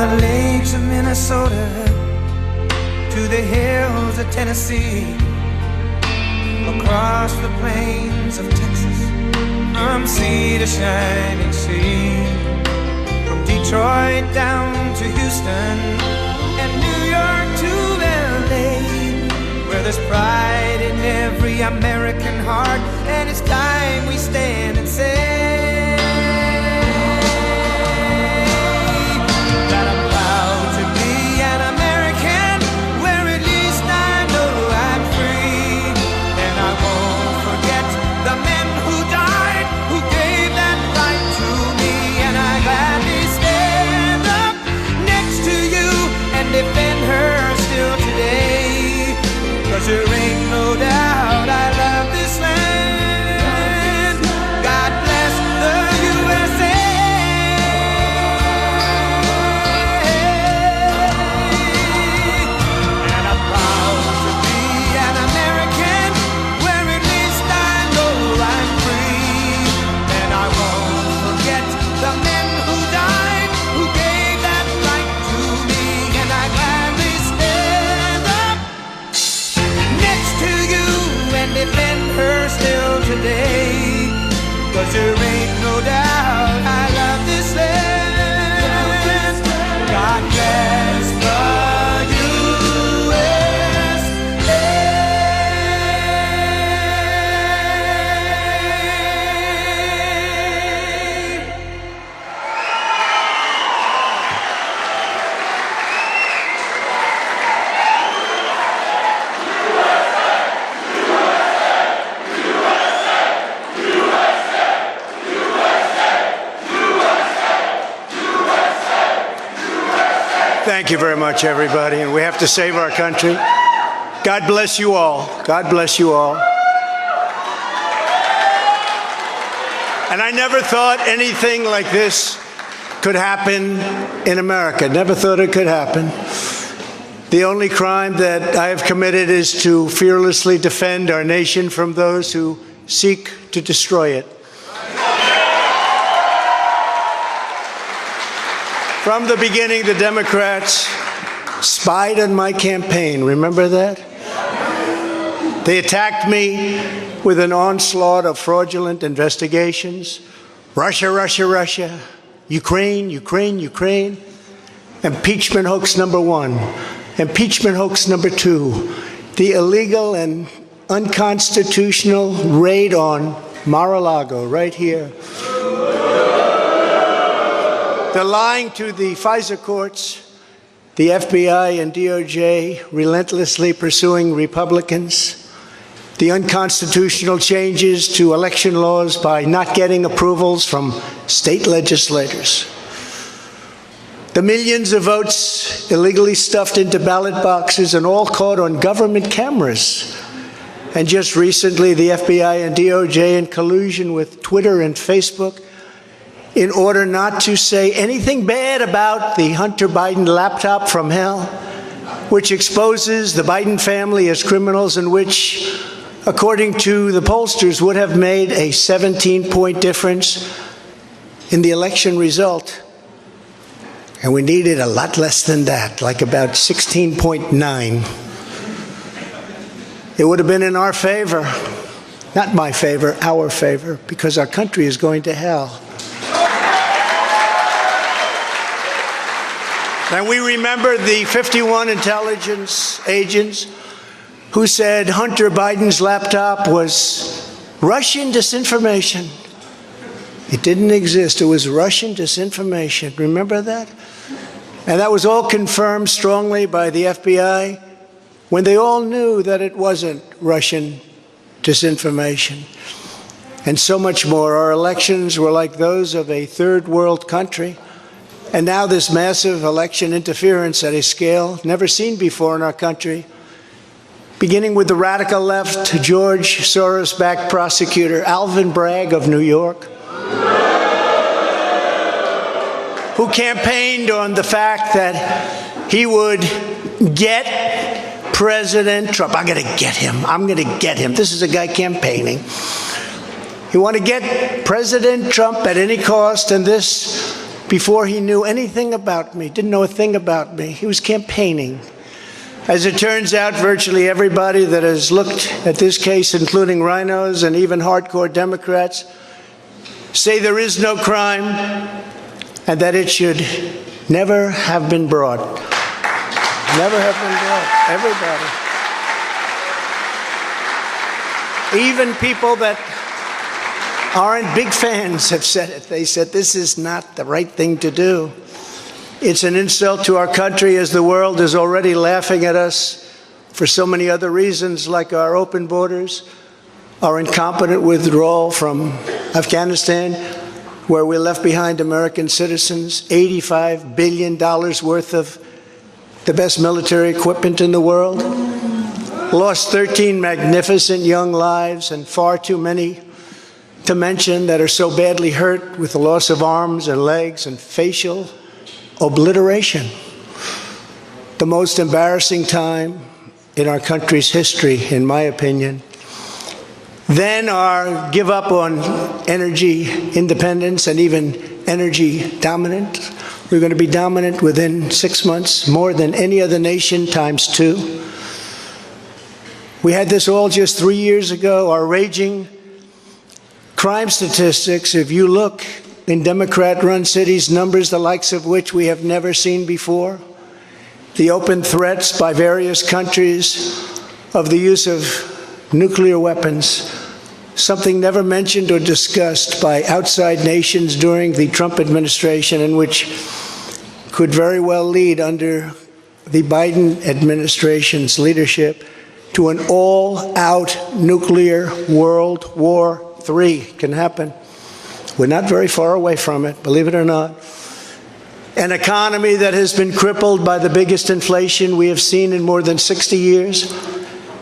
the lakes of Minnesota to the hills of Tennessee, across the plains of Texas, from sea to shining sea, from Detroit down to Houston and New York to LA, where there's pride in every American heart, and it's time we stand and say that I'm proud to be an American, where at least I know I'm free, and I won't forget the men who died, who gave that right to me, and I gladly stand up next to you and defend her still today, 'cause there ain't no doubt I love this land. God bless the USA. And I'm proud to be an American, where at least I know I'm free, and I won't forget the men who died, who gave that right to me, and I gladly stand up next to you and defend her still today, 'cause there ain't no doubt I love this land. God bless the USA. Thank you very much, everybody. And we have to save our country. God bless you all. God bless you all. And I never thought anything like this could happen in America. Never thought it could happen. The only crime that I have committed is to fearlessly defend our nation from those who seek to destroy it. From the beginning, the Democrats spied on my campaign. Remember that? They attacked me with an onslaught of fraudulent investigations. Russia, Russia, Russia. Ukraine, Ukraine, Ukraine. Impeachment hoax number one. Impeachment hoax number two. The illegal and unconstitutional raid on Mar-a-Lago, right here. They're lying to the FISA courts, the FBI and DOJ relentlessly pursuing Republicans, the unconstitutional changes to election laws by not getting approvals from state legislators, the millions of votes illegally stuffed into ballot boxes and all caught on government cameras. And just recently, the FBI and DOJ, in collusion with Twitter and Facebook, in order not to say anything bad about the Hunter Biden laptop from hell, which exposes the Biden family as criminals and which, according to the pollsters, would have made a 17-point difference in the election result. And we needed a lot less than that, like about 16.9. It would have been in our favor, not my favor, our favor, because our country is going to hell. And we remember the 51 intelligence agents who said Hunter Biden's laptop was Russian disinformation. It didn't exist. It was Russian disinformation. Remember that? And that was all confirmed strongly by the FBI when they all knew that it wasn't Russian disinformation. And so much more. Our elections were like those of a third world country. And now this massive election interference at a scale never seen before in our country, beginning with the radical left, George Soros-backed prosecutor Alvin Bragg of New York, who campaigned on the fact that he would get President Trump. I'm going to get him. I'm going to get him. This is a guy campaigning. He wanted to get President Trump at any cost, and this before he knew anything about me, didn't know a thing about me. He was campaigning. As it turns out, virtually everybody that has looked at this case, including rhinos and even hardcore Democrats, say there is no crime and that it should never have been brought. Never have been brought. Everybody. Even people that aren't big fans have said it. They said this is not the right thing to do. It's an insult to our country, as the world is already laughing at us for so many other reasons, like our open borders, our incompetent withdrawal from Afghanistan, where we left behind American citizens, $85 billion worth of the best military equipment in the world, lost 13 magnificent young lives, and far too many to mention that are so badly hurt with the loss of arms and legs and facial obliteration. The most embarrassing time in our country's history, in my opinion. Then our give up on energy independence and even energy dominance. We're going to be dominant within 6 months, more than any other nation, ×2. We had this all just 3 years ago. Our raging crime statistics, if you look in Democrat-run cities, numbers the likes of which we have never seen before. The open threats by various countries of the use of nuclear weapons, something never mentioned or discussed by outside nations during the Trump administration, and which could very well lead under the Biden administration's leadership to an all-out nuclear World War III can happen. We're not very far away from it, believe it or not. An economy that has been crippled by the biggest inflation we have seen in more than 60 years,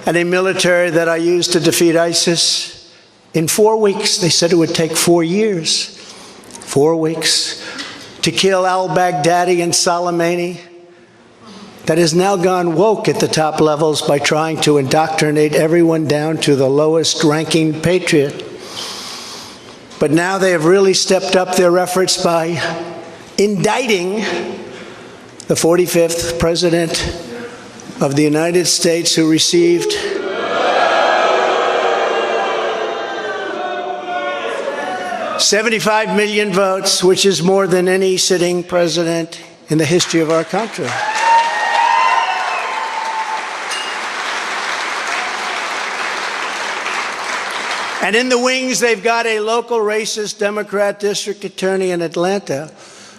and a military that I used to defeat ISIS in 4 weeks. They said it would take 4 years. 4 weeks. To kill al-Baghdadi and Soleimani, that has now gone woke at the top levels by trying to indoctrinate everyone down to the lowest ranking patriot. But now they have really stepped up their efforts by indicting the 45th President of the United States, who received $75 million votes, which is more than any sitting president in the history of our country. And in the wings, they've got a local racist Democrat district attorney in Atlanta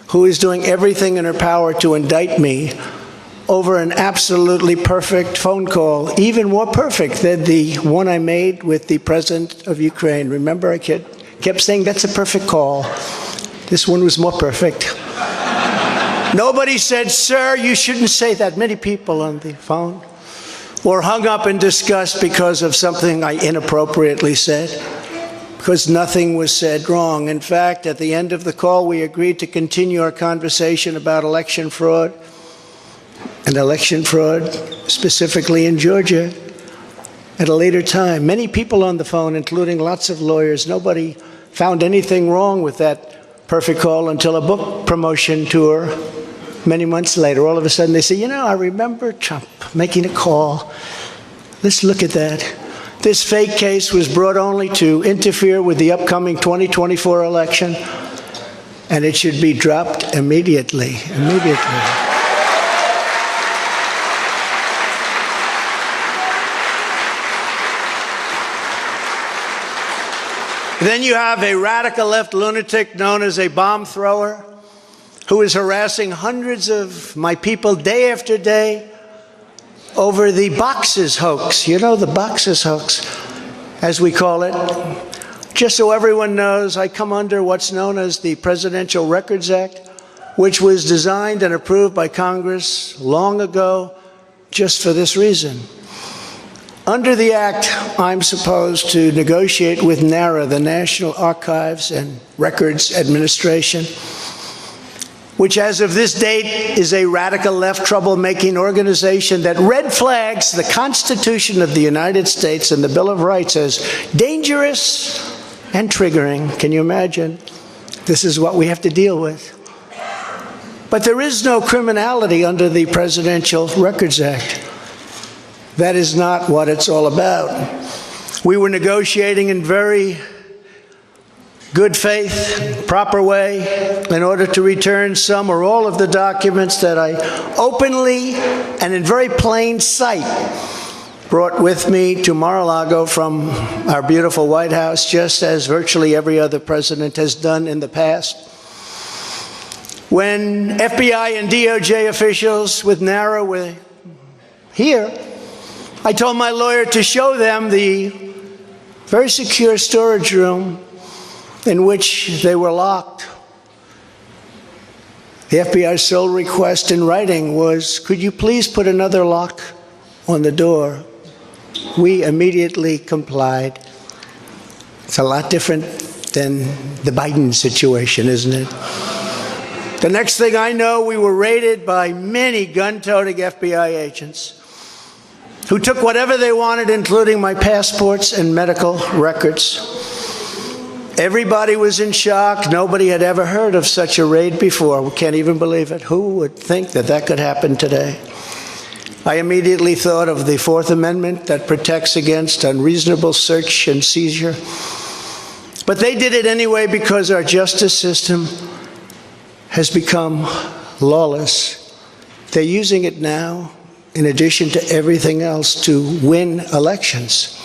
who is doing everything in her power to indict me over an absolutely perfect phone call, even more perfect than the one I made with the president of Ukraine. Remember, I kept saying, that's a perfect call. This one was more perfect. Nobody said, sir, you shouldn't say that. Many people on the phone were hung up in disgust because of something I inappropriately said, because nothing was said wrong. In fact, at the end of the call, we agreed to continue our conversation about election fraud, and election fraud specifically in Georgia, at a later time. Many people on the phone, including lots of lawyers, nobody found anything wrong with that perfect call until a book promotion tour many months later. All of a sudden they say, you know, I remember Trump making a call. Let's look at that. This fake case was brought only to interfere with the upcoming 2024 election, and it should be dropped immediately. Then you have a radical left lunatic known as a bomb thrower who is harassing hundreds of my people day after day over the boxes hoax. You know, the boxes hoax, as we call it. Just so everyone knows, I come under what's known as the Presidential Records Act, which was designed and approved by Congress long ago just for this reason. Under the Act, I'm supposed to negotiate with NARA, the National Archives and Records Administration, which as of this date is a radical left troublemaking organization that red flags the Constitution of the United States and the Bill of Rights as dangerous and triggering. Can you imagine? This is what we have to deal with. But there is no criminality under the Presidential Records Act. That is not what it's all about. We were negotiating in very good faith, proper way, in order to return some or all of the documents that I openly and in very plain sight brought with me to Mar-a-Lago from our beautiful White House, just as virtually every other president has done in the past. When FBI and DOJ officials with NARA were here, I told my lawyer to show them the very secure storage room in which they were locked. The FBI's sole request in writing was, could you please put another lock on the door? We immediately complied. It's a lot different than the Biden situation, isn't it? The next thing I know, we were raided by many gun-toting FBI agents who took whatever they wanted, including my passports and medical records. Everybody was in shock. Nobody had ever heard of such a raid before. We can't even believe it. Who would think that that could happen today? I immediately thought of the Fourth Amendment that protects against unreasonable search and seizure. But they did it anyway because our justice system has become lawless. They're using it now, in addition to everything else, to win elections.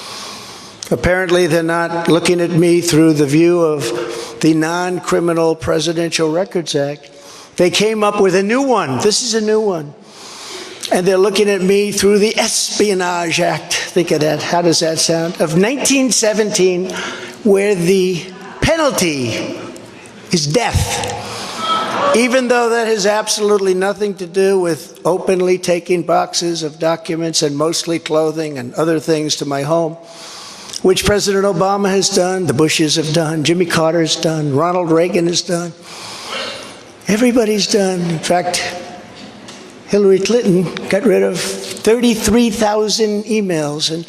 Apparently, they're not looking at me through the view of the Non-Criminal Presidential Records Act. They came up with a new one. This is a new one. And they're looking at me through the Espionage Act. Think of that. How does that sound? Of 1917, where the penalty is death. Even though that has absolutely nothing to do with openly taking boxes of documents and mostly clothing and other things to my home, which President Obama has done, the Bushes have done, Jimmy Carter has done, Ronald Reagan has done. Everybody's done. In fact, Hillary Clinton got rid of 33,000 emails, and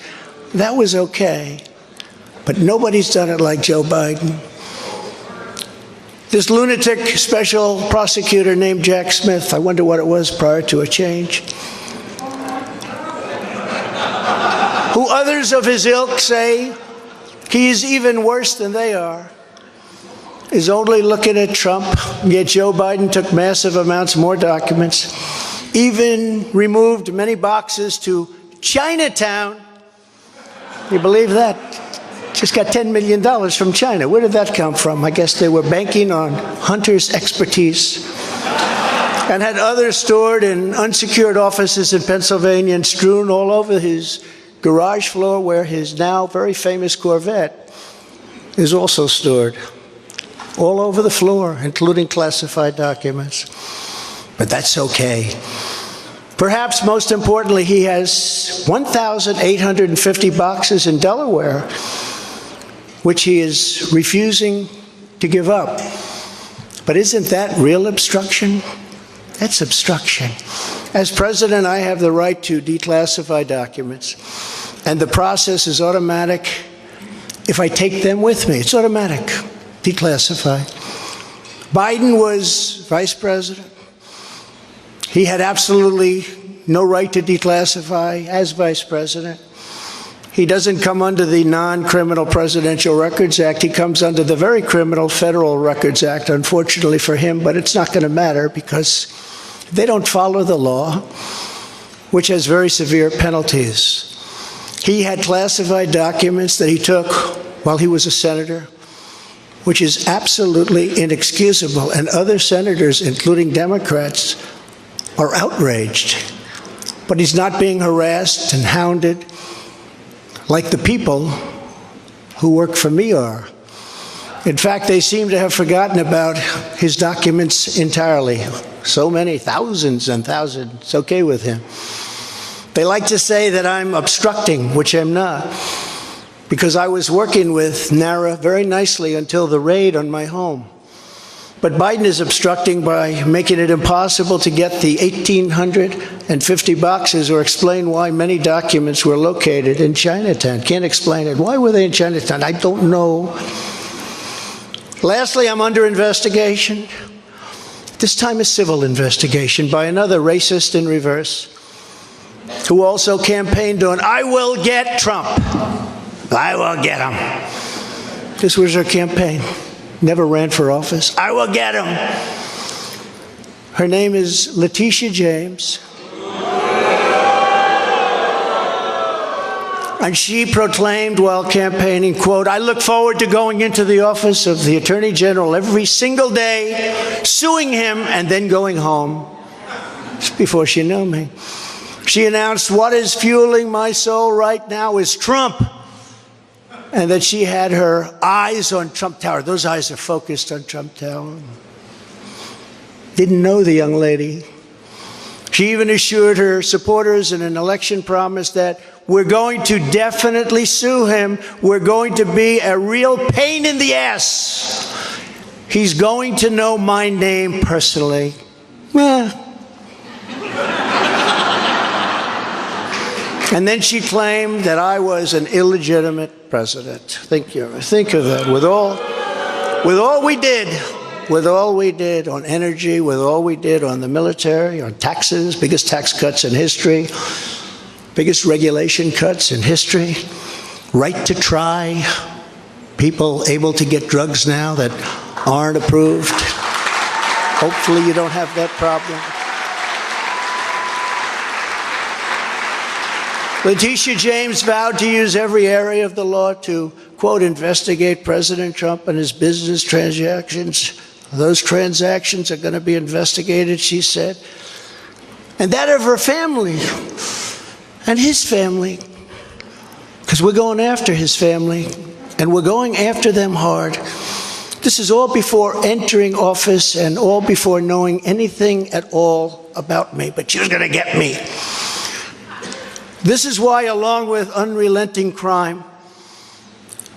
that was okay. But nobody's done it like Joe Biden. This lunatic special prosecutor named Jack Smith, I wonder what it was prior to a change, who others of his ilk say he is even worse than they are, is only looking at Trump, yet Joe Biden took massive amounts more documents, even removed many boxes to Chinatown. You believe that? Just got $10 million from China. Where did that come from? I guess they were banking on Hunter's expertise and had others stored in unsecured offices in Pennsylvania and strewn all over his garage floor where his now very famous Corvette is also stored. All over the floor, including classified documents. But that's okay. Perhaps most importantly, he has 1,850 boxes in Delaware, which he is refusing to give up. But isn't that real obstruction? That's obstruction. As president, I have the right to declassify documents, and the process is automatic if I take them with me. It's automatic, declassify. Biden was vice president. He had absolutely no right to declassify as vice president. He doesn't come under the Non-Criminal Presidential Records Act. He comes under the very criminal Federal Records Act, unfortunately for him, but it's not going to matter because they don't follow the law, which has very severe penalties. He had classified documents that he took while he was a senator, which is absolutely inexcusable, and other senators, including Democrats, are outraged. But he's not being harassed and hounded like the people who work for me are. In fact, they seem to have forgotten about his documents entirely. So many, thousands and thousands. It's okay with him. They like to say that I'm obstructing, which I'm not, because I was working with NARA very nicely until the raid on my home. But Biden is obstructing by making it impossible to get the 1,850 boxes or explain why many documents were located in Chinatown. Can't explain it. Why were they in Chinatown? I don't know. Lastly, I'm under investigation This time a civil investigation by another racist in reverse, who also campaigned on, "I will get Trump. I will get him." This was her campaign. Never ran for office. "I will get him." Her name is Letitia James. And she proclaimed while campaigning, quote, "I look forward to going into the office of the Attorney General every single day, suing him, and then going home." Just before she knew me. She announced, "What is fueling my soul right now is Trump." And that she had her eyes on Trump Tower. Those eyes are focused on Trump Tower. Didn't know the young lady. She even assured her supporters in an election promise that we're going to definitely sue him. We're going to be a real pain in the ass. He's going to know my name personally. And then she claimed that I was an illegitimate president. Think of that. With all we did, with all we did on energy, with all we did on the military, on taxes, biggest tax cuts in history, biggest regulation cuts in history, right to try, people able to get drugs now that aren't approved. Hopefully you don't have that problem. Letitia James vowed to use every area of the law to, quote, investigate President Trump and his business transactions. Those transactions are going to be investigated, she said. And that of her family and his family. Because we're going after his family, and we're going after them hard. This is all before entering office and all before knowing anything at all about me. But she was going to get me. This is why, along with unrelenting crime,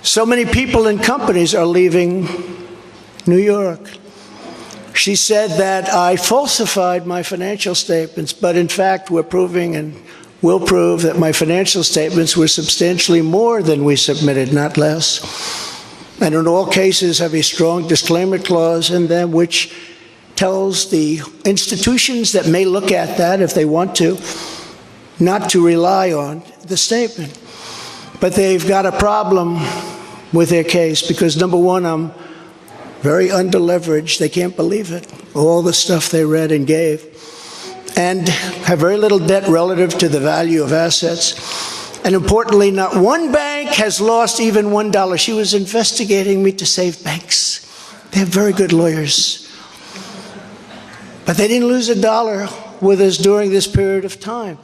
so many people and companies are leaving New York. She said that I falsified my financial statements, but in fact we're proving and will prove that my financial statements were substantially more than we submitted, not less. And in all cases have a strong disclaimer clause in them which tells the institutions that may look at that if they want to, not to rely on the statement. But they've got a problem with their case because, number one, I'm very underleveraged. They can't believe it, all the stuff they read and gave, and have very little debt relative to the value of assets. And importantly, not one bank has lost even $1. She was investigating me to save banks. They have very good lawyers. But they didn't lose $1 with us during this period of time.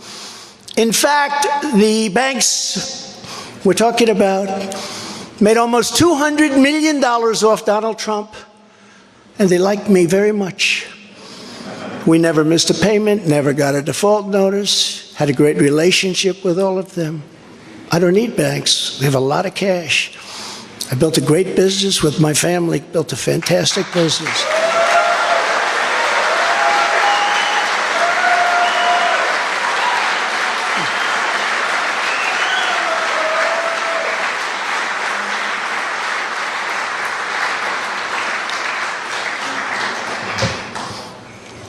In fact, the banks we're talking about made almost $200 million off Donald Trump, and they liked me very much. We never missed a payment, never got a default notice, had a great relationship with all of them. I don't need banks. We have a lot of cash. I built a great business with my family, built a fantastic business.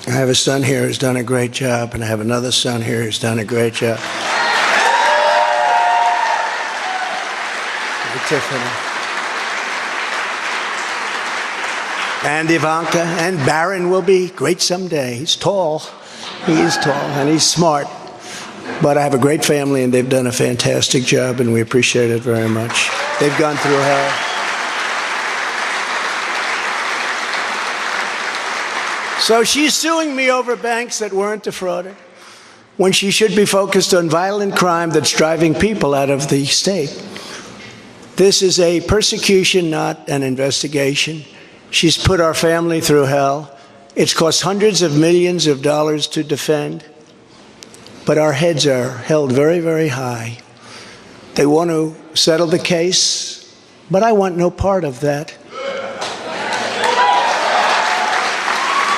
I have a son here who's done a great job, and I have another son here who's done a great job. Tiffany. And Ivanka, and Barron will be great someday. He's tall. He is tall, and he's smart. But I have a great family, and they've done a fantastic job, and we appreciate it very much. They've gone through hell. So she's suing me over banks that weren't defrauded, when she should be focused on violent crime that's driving people out of the state. This is a persecution, not an investigation. She's put our family through hell. It's cost hundreds of millions of dollars to defend. But our heads are held very, very high. They want to settle the case, but I want no part of that.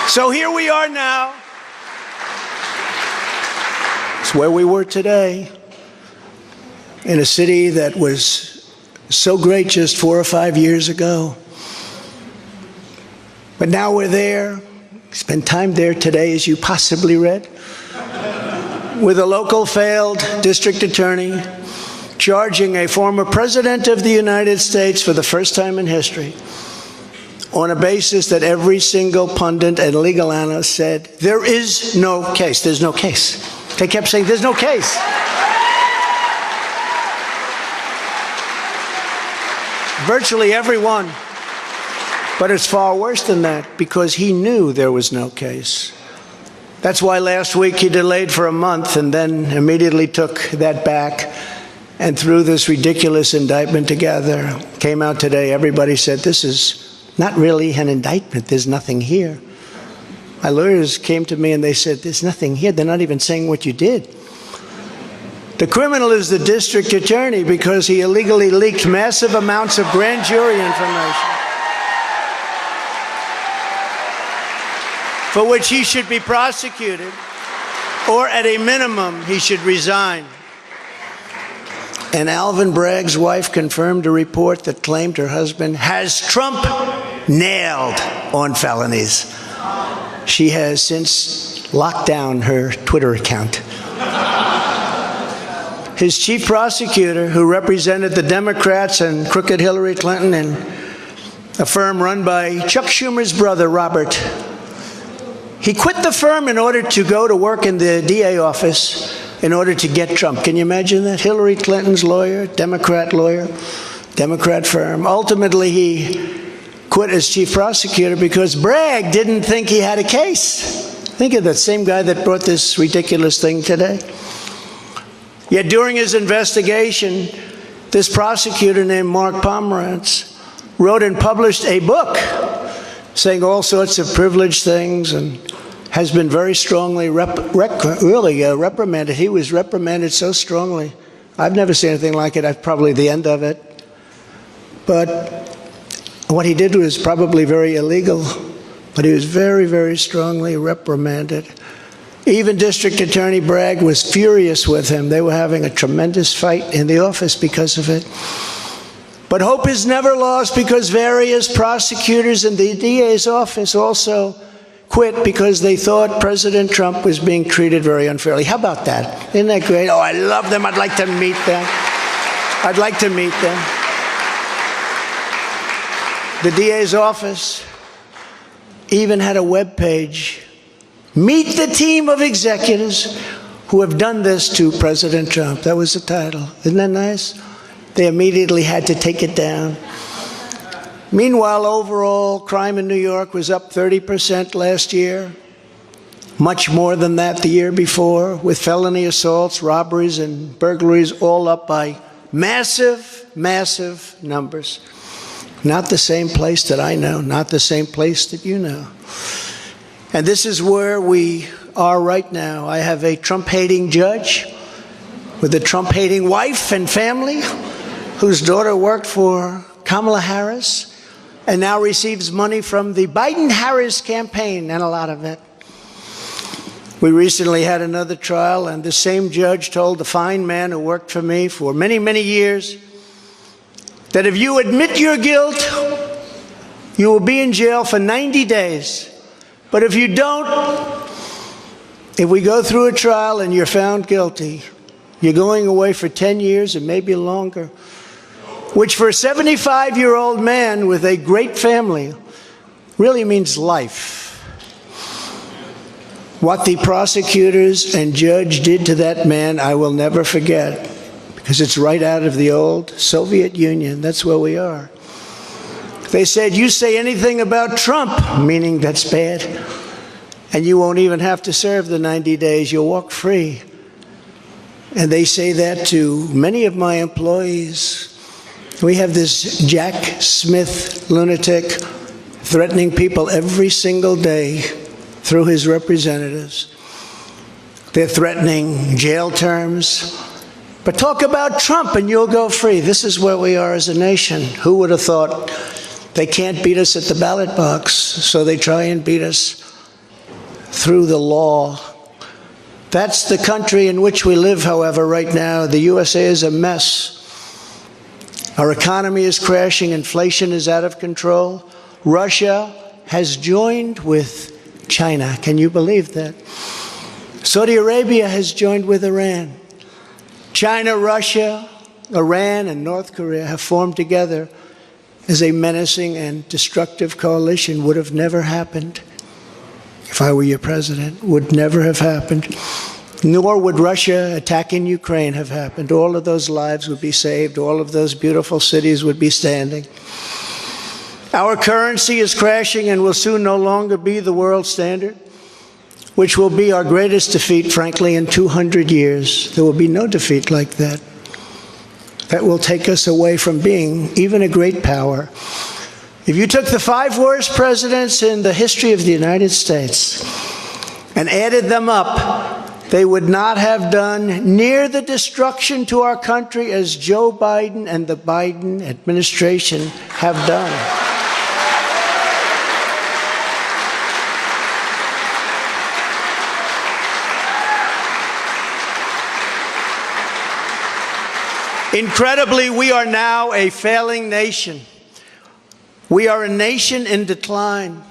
So here we are now. It's where we were today, in a city that was so great just 4 or 5 years ago. But now we're there, Spent time there today, as you possibly read, with a local failed district attorney charging a former president of the United States for the first time in history on a basis that every single pundit and legal analyst said, there is no case. There's no case. They kept saying, there's no case. Virtually everyone. But it's far worse than that, because he knew there was no case. That's why last week he delayed for a month and then immediately took that back and threw this ridiculous indictment together. Came out today, everybody said, this is not really an indictment. There's nothing here. My lawyers came to me and they said, there's nothing here. They're not even saying what you did. The criminal is the district attorney because he illegally leaked massive amounts of grand jury information, for which he should be prosecuted, or at a minimum, he should resign. And Alvin Bragg's wife confirmed a report that claimed her husband has Trump nailed on felonies. She has since locked down her Twitter account. His chief prosecutor, who represented the Democrats and crooked Hillary Clinton in a firm run by Chuck Schumer's brother, Robert, he quit the firm in order to go to work in the DA office in order to get Trump. Can you imagine that? Hillary Clinton's lawyer, Democrat firm. Ultimately, he quit as chief prosecutor because Bragg didn't think he had a case. Think of that same guy that brought this ridiculous thing today. Yet during his investigation, this prosecutor named Mark Pomerantz wrote and published a book saying all sorts of privileged things and has been very strongly reprimanded. He was reprimanded so strongly. I've never seen anything like it. That's probably the end of it. But what he did was probably very illegal, but he was very, very strongly reprimanded. Even District Attorney Bragg was furious with him. They were having a tremendous fight in the office because of it. But hope is never lost, because various prosecutors in the DA's office also quit because they thought President Trump was being treated very unfairly. How about that? Isn't that great? Oh, I love them. I'd like to meet them. I'd like to meet them. The DA's office even had a web page. Meet the team of executives who have done this to President Trump. That was the title. Isn't that nice? They immediately had to take it down. Meanwhile, overall crime in New York was up 30% last year. Much more than that the year before, with felony assaults, robberies, and burglaries all up by massive, massive numbers. Not the same place that I know, not the same place that you know. And this is where we are right now. I have a Trump-hating judge with a Trump-hating wife and family whose daughter worked for Kamala Harris and now receives money from the Biden-Harris campaign, and a lot of it. We recently had another trial, and the same judge told the fine man who worked for me for many, many years that if you admit your guilt, you will be in jail for 90 days. But if you don't, if we go through a trial and you're found guilty, you're going away for 10 years and maybe longer, which for a 75-year-old man with a great family really means life. What the prosecutors and judge did to that man, I will never forget, because it's right out of the old Soviet Union. That's where we are. They said, you say anything about Trump, meaning that's bad, and you won't even have to serve the 90 days. You'll walk free. And they say that to many of my employees. We have this Jack Smith lunatic threatening people every single day through his representatives. They're threatening jail terms. But talk about Trump and you'll go free. This is where we are as a nation. Who would have thought? They can't beat us at the ballot box, so they try and beat us through the law. That's the country in which we live, however, right now. The USA is a mess. Our economy is crashing. Inflation is out of control. Russia has joined with China. Can you believe that? Saudi Arabia has joined with Iran. China, Russia, Iran, and North Korea have formed together as a menacing and destructive coalition. Would have never happened if I were your president. Would never have happened. Nor would Russia attacking Ukraine have happened. All of those lives would be saved. All of those beautiful cities would be standing. Our currency is crashing and will soon no longer be the world standard, which will be our greatest defeat, frankly, in 200 years. There will be no defeat like that. That will take us away from being even a great power. If you took the 5 worst presidents in the history of the United States and added them up, they would not have done near the destruction to our country as Joe Biden and the Biden administration have done. Incredibly, we are now a failing nation. We are a nation in decline.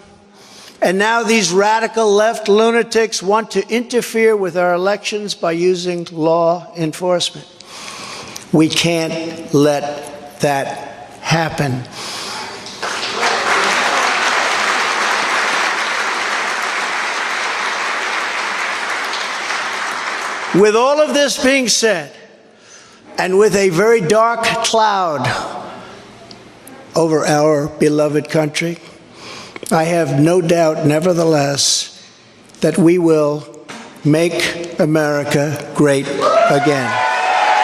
And now these radical left lunatics want to interfere with our elections by using law enforcement. We can't let that happen. With all of this being said, and with a very dark cloud over our beloved country, I have no doubt, nevertheless, that we will make America great again.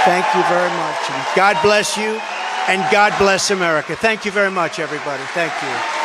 Thank you very much. And God bless you, and God bless America. Thank you very much, everybody. Thank you.